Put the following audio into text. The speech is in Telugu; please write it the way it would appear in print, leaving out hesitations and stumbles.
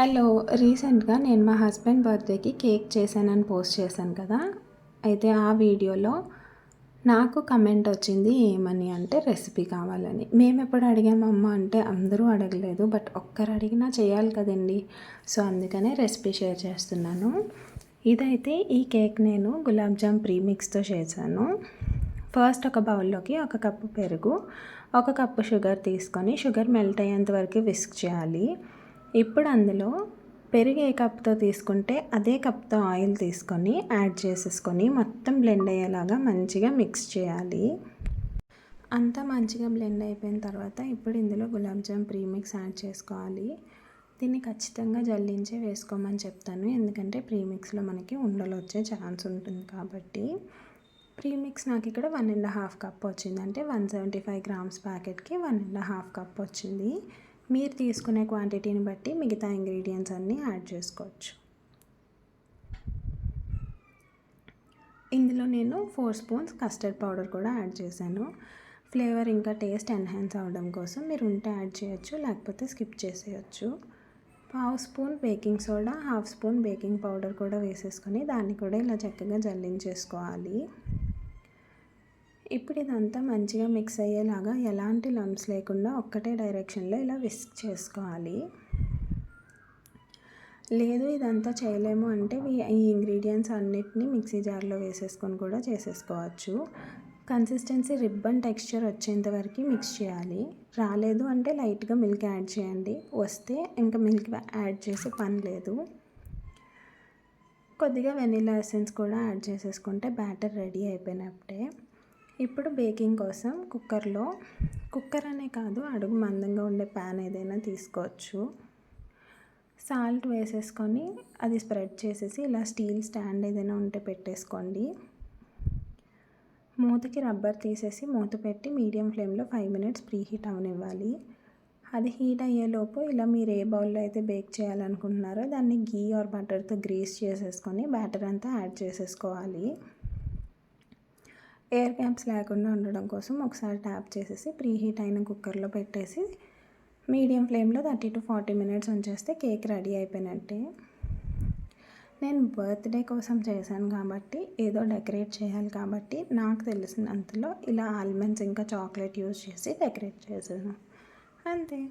హలో. రీసెంట్గా నేను మా హస్బెండ్ బర్త్డేకి కేక్ చేశానని పోస్ట్ చేశాను కదా. అయితే ఆ వీడియోలో నాకు కమెంట్ వచ్చింది ఏమని అంటే రెసిపీ కావాలని. మేము ఎప్పుడు అడిగామమ్మా అంటే అందరూ అడగలేదు, బట్ ఒక్కరు అడిగినా చేయాలి కదండి. సో అందుకనే రెసిపీ షేర్ చేస్తున్నాను. ఇదైతే ఈ కేక్ నేను గులాబ్ జామ్ ప్రీమిక్స్తో చేశాను. ఫస్ట్ ఒక బౌల్లోకి 1 కప్పు పెరుగు, 1 కప్పు షుగర్ తీసుకొని షుగర్ మెల్ట్ అయ్యేంత వరకు విస్క్ చేయాలి. ఇప్పుడు అందులో పెరుగు ఏ కప్తో తీసుకుంటే అదే కప్తో ఆయిల్ తీసుకొని యాడ్ చేసేసుకొని మొత్తం బ్లెండ్ అయ్యేలాగా మంచిగా మిక్స్ చేయాలి. అంతా మంచిగా బ్లెండ్ అయిపోయిన తర్వాత ఇప్పుడు ఇందులో గులాబ్ జామ్ ప్రీమిక్స్ యాడ్ చేసుకోవాలి. దీన్ని ఖచ్చితంగా జల్లించే వేసుకోమని చెప్తాను, ఎందుకంటే ప్రీమిక్స్లో మనకి ఉండలు వచ్చే ఛాన్స్ ఉంటుంది కాబట్టి. ప్రీమిక్స్ నాకు ఇక్కడ 1.5 కప్ వచ్చింది, అంటే 175 గ్రామ్స్ ప్యాకెట్కి 1.5 కప్ వచ్చింది. మీరు తీసుకునే క్వాంటిటీని బట్టి మిగతా ఇంగ్రీడియంట్స్ అన్నీ యాడ్ చేసుకోవచ్చు. ఇందులో నేను 4 స్పూన్స్ కస్టర్డ్ పౌడర్ కూడా యాడ్ చేశాను. ఫ్లేవర్ ఇంకా టేస్ట్ ఎన్హాన్స్ అవ్వడం కోసం మీరు ఉంటే యాడ్ చేయొచ్చు, లేకపోతే స్కిప్ చేసేయచ్చు. 1/2 spoon baking soda, 1/2 spoon baking powder కూడా వేసేసుకొని దాన్ని కూడా ఇలా చక్కగా జల్లించేసుకోవాలి. ఇప్పుడు ఇదంతా మంచిగా మిక్స్ అయ్యేలాగా ఎలాంటి లంప్స్ లేకుండా ఒక్కటే డైరెక్షన్లో ఇలా విస్క్ చేసుకోవాలి. లేదు ఇదంతా చేయలేము అంటే ఈ ఇంగ్రీడియంట్స్ అన్నిటినీ మిక్సీ జార్లో వేసేసుకొని కూడా చేసేసుకోవచ్చు. కన్సిస్టెన్సీ రిబ్బన్ టెక్స్చర్ వచ్చేంత వరకు మిక్స్ చేయాలి. రాలేదు అంటే లైట్గా మిల్క్ యాడ్ చేయండి, వస్తే ఇంకా మిల్క్ యాడ్ చేసే పని లేదు. కొద్దిగా వెనిలా ఎసెన్స్ కూడా యాడ్ చేసేసుకుంటే బ్యాటర్ రెడీ అయిపోయినట్టే. ఇప్పుడు బేకింగ్ కోసం కుక్కర్ అనే కాదు, అడుగు మందంగా ఉండే ప్యాన్ ఏదైనా తీసుకోవచ్చు. సాల్ట్ వేసేసుకొని అది స్ప్రెడ్ చేసేసి ఇలా స్టీల్ స్టాండ్ ఏదైనా ఉంటే పెట్టేసుకోండి. మూతకి రబ్బర్ తీసేసి మూత పెట్టి మీడియం ఫ్లేమ్లో 5 మినిట్స్ ప్రీ హీట్ అవనివ్వాలి. అది హీట్ అయ్యేలోపు ఇలా మీరు ఏ బౌల్లో అయితే బేక్ చేయాలనుకుంటున్నారో దాన్ని గీ ఆర్ బటర్తో గ్రీస్ చేసేసుకొని బ్యాటర్ అంతా యాడ్ చేసేసుకోవాలి. ఎయిర్ గ్యాప్స్ లేకుండా ఉండడం కోసం ఒకసారి ట్యాప్ చేసేసి ప్రీ హీట్ అయిన కుక్కర్లో పెట్టేసి మీడియం ఫ్లేమ్లో 30 to 40 మినిట్స్ ఉంచేస్తే కేక్ రెడీ అయిపోయినట్టే. నేను బర్త్డే కోసం చేశాను కాబట్టి ఏదో డెకరేట్ చేయాలి కాబట్టి నాకు తెలిసినంతలో ఇలా ఆల్మండ్స్ ఇంకా చాక్లెట్ యూజ్ చేసి డెకరేట్ చేశాను, అంతే.